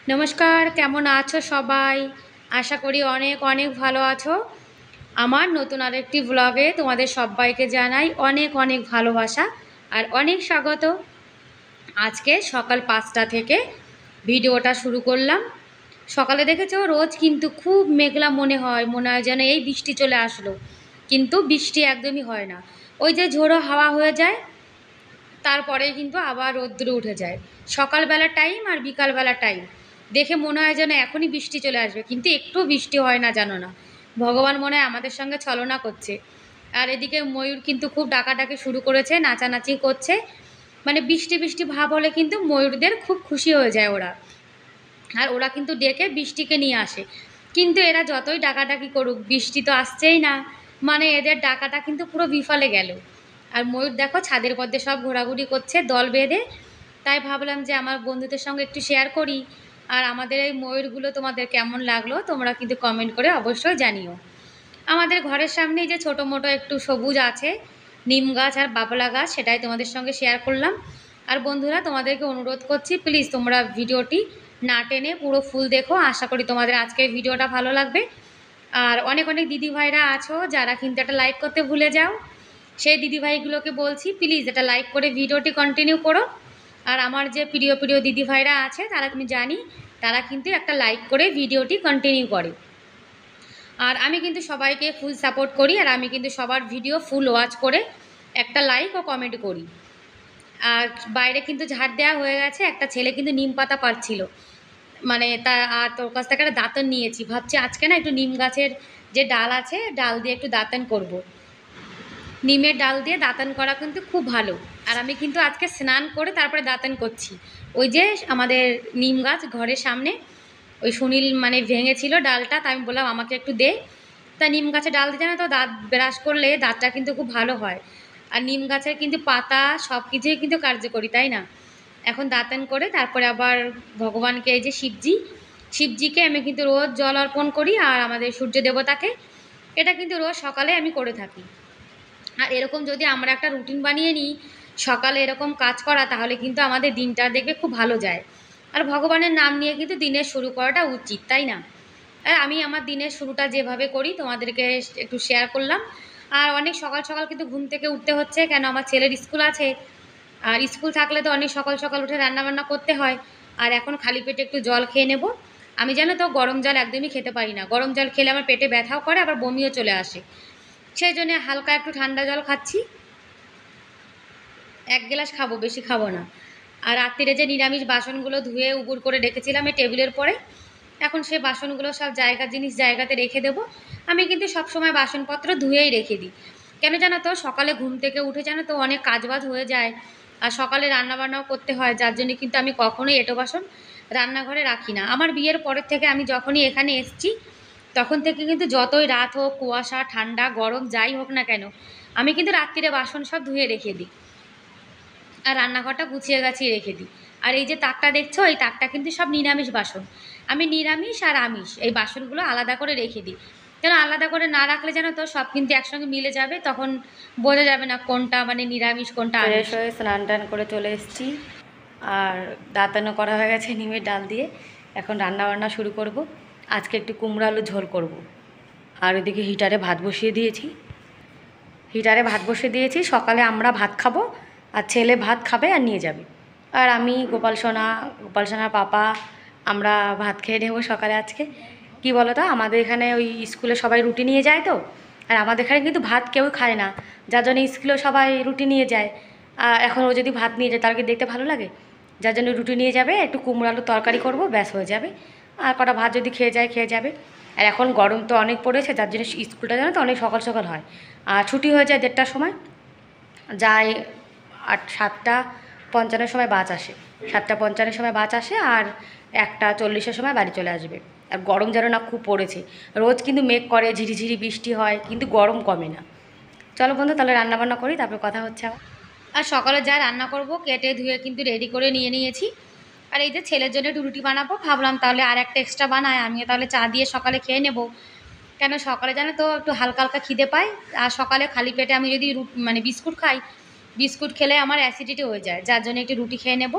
নমস্কার, কেমন আছো সবাই? আশা করি অনেক অনেক ভালো আছো। আমার নতুন আরেকটি ব্লগে তোমাদের সবাইকে জানাই অনেক অনেক ভালোবাসা আর অনেক স্বাগত। আজকে সকাল 5টা থেকে ভিডিওটা শুরু করলাম। সকালে দেখেছো রোজ কিন্তু খুব মেঘলা মনে হয় যেন এই বৃষ্টি চলে আসলো, কিন্তু বৃষ্টি একদমই হয় না। ওই যে ঝোড়ো হাওয়া হয়ে যায়, তারপরে কিন্তু আবার রোদ্দুর উঠে যায়। সকালবেলা টাইম আর বিকালবেলা টাইম দেখে মনে হয় যেন এখনই বৃষ্টি চলে আসবে, কিন্তু একটু বৃষ্টি হয় না, জানো না। ভগবান মনে হয় আমাদের সঙ্গে ছলনা করছে। আর এদিকে ময়ূর কিন্তু খুব ডাকাডাকি শুরু করেছে, নাচানাচি করছে। মানে বৃষ্টি বৃষ্টি ভাব হলে কিন্তু ময়ূরদের খুব খুশি হয়ে যায় ওরা, আর ওরা কিন্তু ডেকে বৃষ্টিকে নিয়ে আসে। কিন্তু এরা যতই ডাকাডাকি করুক, বৃষ্টি তো আসছেই না। মানে এদের ডাকাটা কিন্তু পুরো বিফলে গেল। আর ময়ূর দেখো ছাদের মধ্যে সব ঘোরাঘুরি করছে দল বেঁধে। তাই ভাবলাম যে আমার বন্ধুদের সঙ্গে একটু শেয়ার করি। আর আমাদের এই ময়ূরগুলো তোমাদের কেমন লাগলো তোমরা কিন্তু কমেন্ট করে অবশ্যই জানিও। আমাদের ঘরের সামনেই যে ছোটো মোটো একটু সবুজ আছে, নিম গাছ আর বাবলা গাছ, সেটাই তোমাদের সঙ্গে শেয়ার করলাম। আর বন্ধুরা, তোমাদেরকে অনুরোধ করছি, প্লিজ তোমরা ভিডিওটি না টেনে পুরো ফুল দেখো। আশা করি তোমাদের আজকের ভিডিওটা ভালো লাগবে। আর অনেক অনেক দিদিভাইরা আছো যারা কিন্তু একটা লাইক করতে ভুলে যাও, সেই দিদিভাইগুলোকে বলছি প্লিজ এটা লাইক করে ভিডিওটি কন্টিনিউ করো। আর আমার যে প্রিয় প্রিয় দিদিভাইরা আছে তারা, আমি জানি তারা কিন্তু একটা লাইক করে ভিডিওটি কন্টিনিউ করে। আর আমি কিন্তু সবাইকে ফুল সাপোর্ট করি, আর আমি কিন্তু সবার ভিডিও ফুল ওয়াচ করে একটা লাইক ও কমেন্ট করি। আর বাইরে কিন্তু ঝাড় দেওয়া হয়ে গেছে, একটা ছেলে কিন্তু নিম পাতা পাড়ছিল। মানে তা আর তোর কাছ থেকে একটা দাঁতন নিয়েছি, ভাবছি আজকে না একটু নিম গাছের যে ডাল আছে ডাল দিয়ে একটু দাঁতন করব। নিমের ডাল দিয়ে দাঁতন করা কিন্তু খুব ভালো। আর আমি কিন্তু আজকে স্নান করে তারপরে দাঁতন করছি। ওই যে আমাদের নিম গাছ ঘরের সামনে, ওই সুনীল মানে ভেঙেছিল ডালটা, তা আমি বললাম আমাকে একটু দে। তা নিম গাছে ডাল দিতে না তো দাঁত ব্রাশ করলে দাঁতটা কিন্তু খুব ভালো হয়। আর নিম গাছের কিন্তু পাতা সব কিছুই কিন্তু কার্যকরী, তাই না? এখন দাঁতন করে তারপরে আবার ভগবানকে, এই যে শিবজিকে আমি কিন্তু রোজ জল অর্পণ করি, আর আমাদের সূর্য দেবতাকে, এটা কিন্তু রোজ সকালে আমি করে থাকি। আর এরকম যদি আমরা একটা রুটিন বানিয়ে নিই সকালে এরকম কাজ করা, তাহলে কিন্তু আমাদের দিনটা দেখবে খুব ভালো যায়। আর ভগবানের নাম নিয়ে কিন্তু দিনের শুরু করাটা উচিত, তাই না? আর আমি আমার দিনের শুরুটা যেভাবে করি তোমাদেরকে একটু শেয়ার করলাম। আর অনেক সকাল সকাল কিন্তু ঘুম থেকে উঠতে হচ্ছে, কেন আমার ছেলের স্কুল আছে। আর স্কুল থাকলে তো অনেক সকাল সকাল উঠে রান্নাবান্না করতে হয়। আর এখন খালি পেটে একটু জল খেয়ে নেব। আমি জানো তো গরম জল একদমই খেতে পারি না, গরম জল খেলে আমার পেটে ব্যথাও করে, আবার বমিও চলে আসে। সেই জন্য হালকা একটু ঠান্ডা জল খাচ্ছি, 1 গ্লাস খাবো, বেশি খাবো না। আর রাত্রিরে যে নিরামিষ বাসনগুলো ধুয়ে উপুর করে রেখেছিলাম এই টেবিলের পরে, এখন সে বাসনগুলো সব জায়গার জিনিস জায়গাতে রেখে দেবো। আমি কিন্তু সবসময় বাসনপত্র ধুয়েই রেখে দিই। কেন জানো তো, সকালে ঘুম থেকে উঠে জানো তো অনেক কাজবাজ হয়ে যায়। আর সকালে রান্নাবান্নাও করতে হয়, যার জন্য কিন্তু আমি কখনোই এঁটো বাসন রান্নাঘরে রাখি না। আমার বিয়ের পরের থেকে, আমি যখনই এখানে এসেছি তখন থেকে কিন্তু যতই রাত হোক, কুয়াশা ঠান্ডা গরম যাই হোক না কেন, আমি কিন্তু রাত্রিরে বাসন সব ধুয়ে রেখে দিই। আর রান্নাঘরটা গুছিয়ে গাছিয়ে রেখে দিই। আর এই যে তাকটা দেখছো, এই তাকটা কিন্তু সব নিরামিষ বাসন। আমি নিরামিষ আর আমিষ এই বাসনগুলো আলাদা করে রেখে দিই। কেন আলাদা করে না রাখলে জানো তো সব কিন্তু একসঙ্গে মিলে যাবে, তখন বোঝা যাবে না কোনটা মানে নিরামিষ কোনটা আমিষ। ফ্রেশ হয়ে স্নান টান করে চলে এসেছি, আর দাঁতানো করা হয়ে গেছে নিমের ডাল দিয়ে। এখন রান্না বান্না শুরু করব। আজকে একটু কুমড়ো আলু ঝোল করব। আর ওইদিকে হিটারে ভাত বসিয়ে দিয়েছি। সকালে আমরা ভাত খাবো, আর ছেলে ভাত খাবে আর নিয়ে যাবে। আর আমি গোপাল সোনার পাপা আমরা ভাত খেয়ে নেবো সকালে। আজকে কি বলো তো, আমাদের এখানে ওই স্কুলে সবাই রুটি নিয়ে যায় তো, আর আমাদের এখানে কিন্তু ভাত কেউ খায় না, যার জন্য স্কুলে সবাই রুটি নিয়ে যায়। আর এখন ও যদি ভাত নিয়ে যায় তাহলে কি দেখতে ভালো লাগে? যার জন্য রুটি নিয়ে যাবে, একটু কুমড়ো আলুর তরকারি করবো, ব্যাস হয়ে যাবে। আর কটা ভাত যদি খেয়ে যাবে। আর এখন গরম তো অনেক পড়েছে, যার জন্য স্কুলটা জানো তো অনেক সকাল সকাল হয়। আর ছুটি হয়ে যায় 1:30টার সময়, যায় 7:55 সময় বাস আসে। 7:55 সময় বাস আসে, আর 1:40 সময় বাড়ি চলে আসবে। আর গরম যেন না খুব পড়েছে। রোজ কিন্তু মেঘ করে, ঝিরিঝিরি বৃষ্টি হয়, কিন্তু গরম কমে না। চলো বন্ধু, তাহলে রান্নাবান্না করি, তারপর কথা হচ্ছে আবার। আর সকালে যা রান্না করব কেটে ধুয়ে কিন্তু রেডি করে নিয়ে নিয়েছি। আর এই যে ছেলের জন্য একটু রুটি বানাবো, ভাবলাম তাহলে আর একটা এক্সট্রা বানায়, আমিও তাহলে চা দিয়ে সকালে খেয়ে নেব। কেন সকালে জানো তো একটু হালকা হালকা খিদে পায়। আর সকালে খালি পেটে আমি যদি মানে বিস্কুট খাই, বিস্কুট খেলে আমার অ্যাসিডিটি হয়ে যায়, যার জন্য একটু রুটি খেয়ে নেব।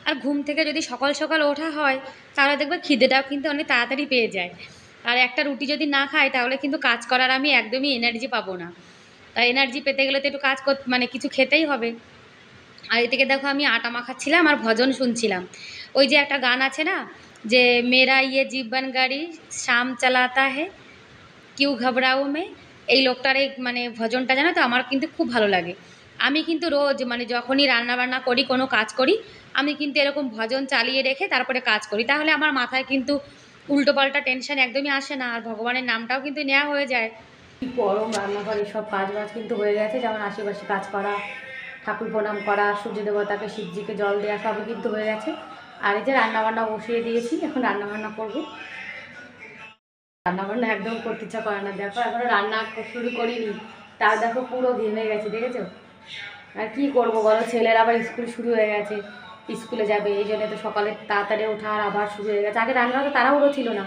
আর ঘুম থেকে যদি সকাল সকাল ওঠা হয় তাহলে দেখবে খিদেটাও কিন্তু অনেক তাড়াতাড়ি পেয়ে যায়। আর একটা রুটি যদি না খাই তাহলে কিন্তু কাজ করার আমি একদমই এনার্জি পাবো না। তাই এনার্জি পেতে গেলে তো একটু কাজ মানে কিছু খেতেই হবে। আর এদিকে দেখো আমি আটা মাখাচ্ছিলাম আর ভজন শুনছিলাম। ওই যে একটা গান আছে না, যে মেরা ইয়ে জীবন গাড়ি শাম চালাতা হে কিউ ঘবরাও মে, এই লোকটার এই মানে ভজনটা জানো তো আমার কিন্তু খুব ভালো লাগে। আমি কিন্তু রোজ মানে যখনই রান্না বান্না করি, কোনো কাজ করি, আমি কিন্তু এরকম ভজন চালিয়ে রেখে তারপরে কাজ করি, তাহলে আমার মাথায় কিন্তু উল্টোপাল্টা টেনশন একদমই আসে না, আর ভগবানের নামটাও কিন্তু নেওয়া হয়ে যায়। কি গরম, রান্নাঘরে সব কাজ বাজ কিন্তু হয়ে গেছে, যেমন আশেপাশে কাজ করা, ঠাকুর প্রণাম করা, সূর্য দেবতাকে শিবজিকে জল দেওয়া, সবই কিন্তু হয়ে গেছে। আর এই যে রান্নাবান্না বসিয়ে দিয়েছি, এখন রান্নাবান্না করবো। রান্নাবান্না একদম করতে ইচ্ছা করে না, দেখো এখনো রান্না শুরু করিনি, তার দেখো পুরো ঘেমে গেছে, দেখেছো? আর কি করবো বলো, ছেলের আবার স্কুল শুরু হয়ে গেছে, স্কুলে যাবে, এই জন্য তো সকালে তাড়াতাড়ি ওঠা আর আবার শুরু হয়ে গেছে। আগে রান্নার তো তাড়াহুড়ো ছিল না,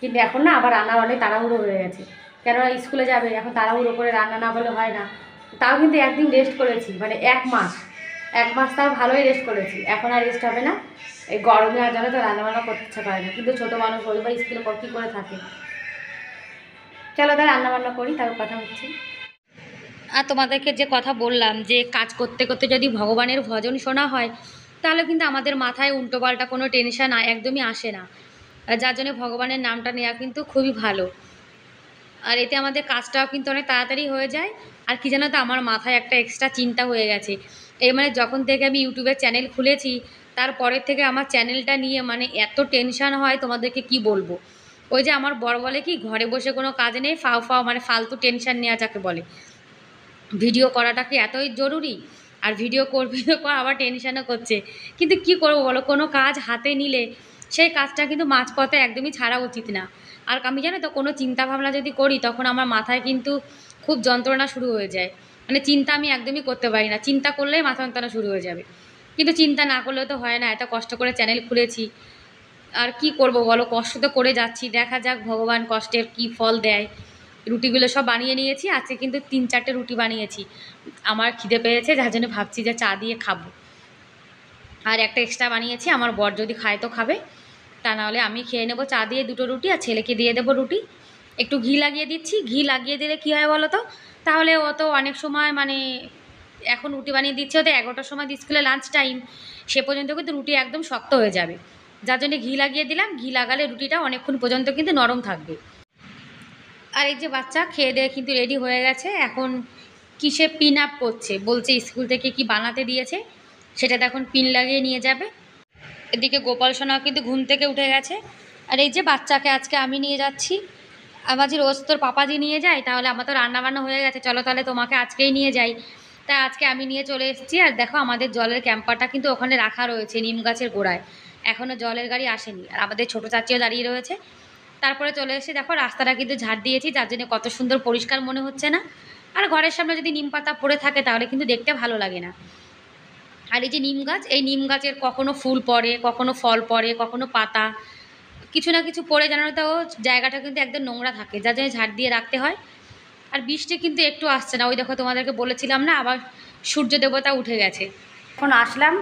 কিন্তু এখন না আবার রান্নার অনেক তাড়াহুড়ো হয়ে গেছে, কেননা স্কুলে যাবে, এখন তাড়াহুড়ো করে রান্না না হলে হয় না। তাও কিন্তু একদিন রেস্ট করেছি, মানে 1 মাস তাও ভালোই রেস্ট করেছি, এখন আর রেস্ট হবে না। এই গরমে আর জানো তো রান্নাবান্না করতে ইচ্ছা করে না, কিন্তু ছোটো মানুষ ওই বা স্কুলে কী করে থাকে। চলো তাই রান্নাবান্না করি, তার কথা হচ্ছে। আর তোমাদেরকে যে কথা বললাম যে কাজ করতে করতে যদি ভগবানের ভজন শোনা হয় তাহলে কিন্তু আমাদের মাথায় উল্টোপাল্টা কোনো টেনশন একদমই আসে না। আর যার জন্য ভগবানের নামটা নেওয়া কিন্তু খুবই ভালো। আর এতে আমাদের কাজটাও কিন্তু অনেক তাড়াতাড়ি হয়ে যায়। আর কি জানো তো, আমার মাথায় একটা এক্সট্রা চিন্তা হয়ে গেছে, এই মানে যখন থেকে আমি ইউটিউবের চ্যানেল খুলেছি তারপরের থেকে আমার চ্যানেলটা নিয়ে মানে এত টেনশন হয় তোমাদেরকে কি বলবো। ওই যে আমার বর বলে কি, ঘরে বসে কোনো কাজ নেই, ফাও ফাও মানে ফালতু টেনশন নেওয়া যাকে বলে, ভিডিও করাটা কি এতই জরুরি? আর ভিডিও করবি তো কর, আবার টেনশনও করছে। কিন্তু কি করবো বলো, কোনো কাজ হাতে নিলে সেই কাজটা কিন্তু মাঝপথে একদমই ছাড়া উচিত না। আর আমি জানো তো, কোনো চিন্তা ভাবনা যদি করি তখন আমার মাথায় কিন্তু খুব যন্ত্রণা শুরু হয়ে যায়, মানে চিন্তা আমি একদমই করতে পারি না, চিন্তা করলেই মাথা যন্ত্রণা শুরু হয়ে যাবে। কিন্তু চিন্তা না করলেও তো হয় না, এত কষ্ট করে চ্যানেল খুলেছি, আর কি করব বলো, কষ্ট তো করে যাচ্ছি, দেখা যাক ভগবান কষ্টের কি ফল দেয়। রুটিগুলো সব বানিয়ে নিয়েছি, আজকে কিন্তু 3-4টে রুটি বানিয়েছি, আমার খিদে পেয়েছে যার জন্য ভাবছি যে চা দিয়ে খাবো। আর একটা এক্সট্রা বানিয়েছি, আমার বর যদি খায় তো খাবে, তা নাহলে আমি খেয়ে নেবো চা দিয়ে 2টো রুটি, আর ছেলেকে দিয়ে দেবো রুটি। একটু ঘি লাগিয়ে দিচ্ছি, ঘি লাগিয়ে দিলে কী হয় বলো তো, তাহলে ও তো অনেক সময় মানে এখন রুটি বানিয়ে দিচ্ছে ওদের 11টার সময় স্কুলে লাঞ্চ টাইম, সে পর্যন্ত কিন্তু রুটি একদম শক্ত হয়ে যাবে, যার জন্য ঘি লাগিয়ে দিলাম। ঘি লাগালে রুটিটা অনেকক্ষণ পর্যন্ত কিন্তু নরম থাকবে। আর এই যে বাচ্চা খেয়ে দিয়ে কিন্তু রেডি হয়ে গেছে, এখন কিসে পিন আপ করছে, বলছে স্কুল থেকে কি বানাতে দিয়েছে সেটাতে এখন পিন লাগিয়ে নিয়ে যাবে। এদিকে গোপাল সোনাও কিন্তু ঘুম থেকে উঠে গেছে। আর এই যে বাচ্চাকে আজকে আমি নিয়ে যাচ্ছি, আমার যে রোজ তোর পাপাজি নিয়ে যায়, তাহলে আমার তো রান্নাবান্না হয়ে গেছে, চলো তাহলে তোমাকে আজকেই নিয়ে যাই। তাই আজকে আমি নিয়ে চলে এসেছি। আর দেখো আমাদের জলের ক্যাম্পারটা কিন্তু ওখানে রাখা রয়েছে নিম গাছের গোড়ায়, এখনও জলের গাড়ি আসেনি, আর আমাদের ছোটো চাচিও দাঁড়িয়ে রয়েছে। তারপরে চলে এসে দেখো রাস্তাটা কিন্তু ঝাড় দিয়েছি, যার জন্য কত সুন্দর পরিষ্কার মনে হচ্ছে না। আর ঘরের সামনে যদি নিম পাতা পড়ে থাকে তাহলে কিন্তু দেখতে ভালো লাগে না। আর এই যে নিম গাছ, এই নিম গাছের কখনো ফুল পড়ে, কখনো ফল পড়ে, কখনো পাতা, কিছু না কিছু পড়ে, জানো তো জায়গাটা কিন্তু একদম নোংরা থাকে, যার জন্য ঝাড় দিয়ে রাখতে হয়। আর বৃষ্টি কিন্তু একটু আসছে না, ওই দেখো তোমাদেরকে বলেছিলাম না, আবার সূর্য দেবতা উঠে গেছে। এখন আসলাম,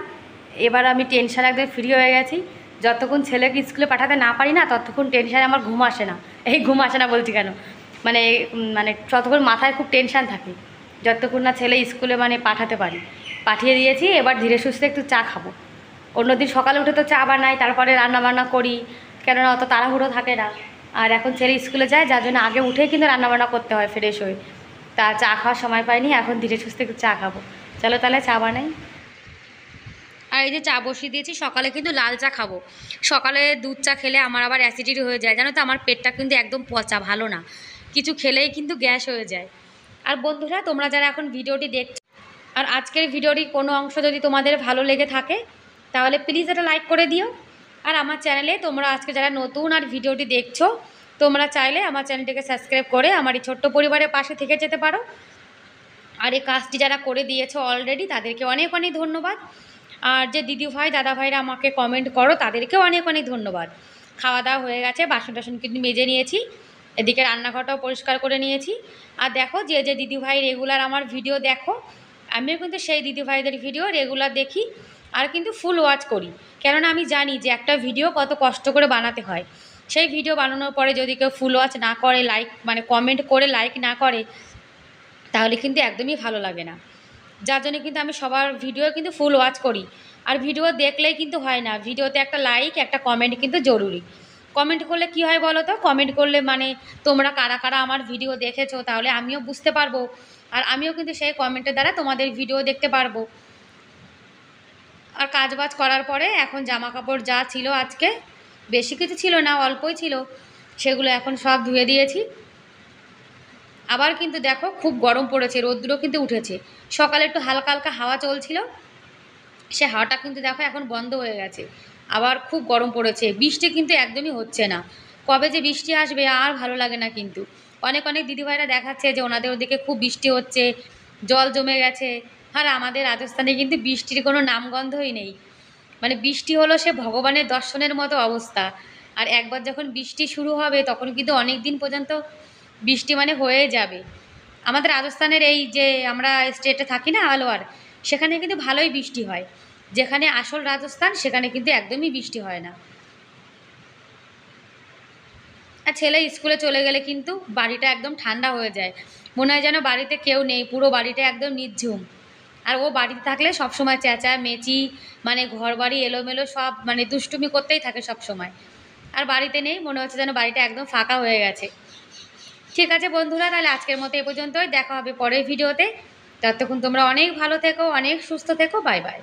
এবার আমি টেনশন একদম ফ্রি হয়ে গেছি। যতক্ষণ ছেলেকে স্কুলে পাঠাতে না পারি না ততক্ষণ টেনশানে আমার ঘুম আসে না। এই ঘুম আসে না বলছি কেন, মানে মানে ততক্ষণ মাথায় খুব টেনশান থাকে, যতক্ষণ না ছেলে স্কুলে মানে পাঠাতে পারি। পাঠিয়ে দিয়েছি, এবার ধীরে সুস্থে একটু চা খাবো। অন্যদিন সকালে উঠে তো চা বানাই, তারপরে রান্নাবান্না করি, কেননা অত তাড়াহুড়ো থাকে না। আর এখন ছেলে স্কুলে যায়, যার জন্য আগে উঠেই কিন্তু রান্নাবান্না করতে হয় ফ্রেশ হয়ে, তা চা খাওয়ার সময় পাইনি, এখন ধীরে সুস্থে একটু চা খাবো। চলো তাহলে চা বানাই। আর এই যে চা বসিয়ে দিয়েছি, সকালে কিন্তু লাল চা খাবো। সকালে দুধ চা খেলে আমার আবার অ্যাসিডিটি হয়ে যায়, জানো তো আমার পেটটা কিন্তু একদম পচা, ভালো না, কিছু খেলেই কিন্তু গ্যাস হয়ে যায়। আর বন্ধুরা, তোমরা যারা এখন ভিডিওটি দেখছো, আর আজকের ভিডিওটি কোনো অংশ যদি তোমাদের ভালো লেগে থাকে তাহলে প্লিজ এটা লাইক করে দিও। আর আমার চ্যানেলে তোমরা আজকে যারা নতুন আর ভিডিওটি দেখছো, তোমরা চাইলে আমার চ্যানেলটিকে সাবস্ক্রাইব করে আমার এই ছোট্ট পরিবারের পাশে থেকে যেতে পারো। আর এই কাজটি যারা করে দিয়েছো অলরেডি তাদেরকে অনেক অনেক ধন্যবাদ। আর যে দিদিভাই দাদাভাইরা আমাকে কমেন্ট করো তাদেরকেও অনেক অনেক ধন্যবাদ। খাওয়া দাওয়া হয়ে গেছে, বাসন টাসন কিন্তু মেজে নিয়েছি, এদিকে রান্নাঘরটাও পরিষ্কার করে নিয়েছি। আর দেখো যে যে দিদিভাই রেগুলার আমার ভিডিও দেখো, আমিও কিন্তু সেই দিদিভাইদের ভিডিও রেগুলার দেখি। আর কিন্তু ফুল ওয়াচ করি, কেননা আমি জানি যে একটা ভিডিও কত কষ্ট করে বানাতে হয়। সেই ভিডিও বানানোর পরে যদি কেউ ফুল ওয়াচ না করে, লাইক মানে কমেন্ট করে লাইক না করে, তাহলে কিন্তু একদমই ভালো লাগে না। যার জন্য কিন্তু আমি সবার ভিডিও কিন্তু ফুল ওয়াচ করি। আর ভিডিও দেখলেই কিন্তু হয় না, ভিডিওতে একটা লাইক একটা কমেন্ট কিন্তু জরুরি। কমেন্ট করলে কি হয় বলো তো, কমেন্ট করলে মানে তোমরা কারা কারা আমার ভিডিও দেখেছো, তাহলে আমিও বুঝতে পারবো, আর আমিও কিন্তু সেই কমেন্টের দ্বারা তোমাদের ভিডিও দেখতে পারবো। আর কাজ বাজ করার পরে এখন জামা কাপড় যা ছিল আজকে, বেশি কিছু ছিল না, অল্পই ছিল, সেগুলো এখন সব ধুয়ে দিয়েছি। আবার কিন্তু দেখো খুব গরম পড়েছে, রৌদ্র কিন্তু উঠেছে। সকালে একটু হালকা হালকা হাওয়া চলছিল, সে হাওয়াটা কিন্তু দেখো এখন বন্ধ হয়ে গেছে। আবার খুব গরম পড়েছে, বৃষ্টি কিন্তু একদমই হচ্ছে না। কবে যে বৃষ্টি আসবে আর ভালো লাগে না কিন্তু। অনেক অনেক দিদিভাইরা দেখাচ্ছে যে ওনাদের ওদিকে খুব বৃষ্টি হচ্ছে, জল জমে গেছে। আর আমাদের রাজস্থানে কিন্তু বৃষ্টির কোনো নামগন্ধই নেই। মানে বৃষ্টি হলো সে ভগবানের দর্শনের মতো অবস্থা। আর একবার যখন বৃষ্টি শুরু হবে তখন কিন্তু অনেক দিন পর্যন্ত বৃষ্টি মানে হয়ে যাবে। আমাদের রাজস্থানের এই যে আমরা স্টেটে থাকি না, আলোয়ার, সেখানে কিন্তু ভালোই বৃষ্টি হয়। যেখানে আসল রাজস্থান সেখানে কিন্তু একদমই বৃষ্টি হয় না। আর ছেলে স্কুলে চলে গেলে কিন্তু বাড়িটা একদম ঠান্ডা হয়ে যায়, মনে হয় যেন বাড়িতে কেউ নেই, পুরো বাড়িটা একদম নির্ঝুম। আর ও বাড়িতে থাকলে সবসময় চেঁচা মেচি, মানে ঘর বাড়ি এলোমেলো সব, মানে দুষ্টুমি করতেই থাকে সব সময়। আর বাড়িতে নেই, মনে হচ্ছে যেন বাড়িটা একদম ফাঁকা হয়ে গেছে। ঠিক আছে বন্ধুরা, তাহলে আজকের মতো এ পর্যন্তই, দেখা হবে পরের ভিডিওতে। ততক্ষণ তোমরা অনেক ভালো থেকো, অনেক সুস্থ থেকো, বাই বাই।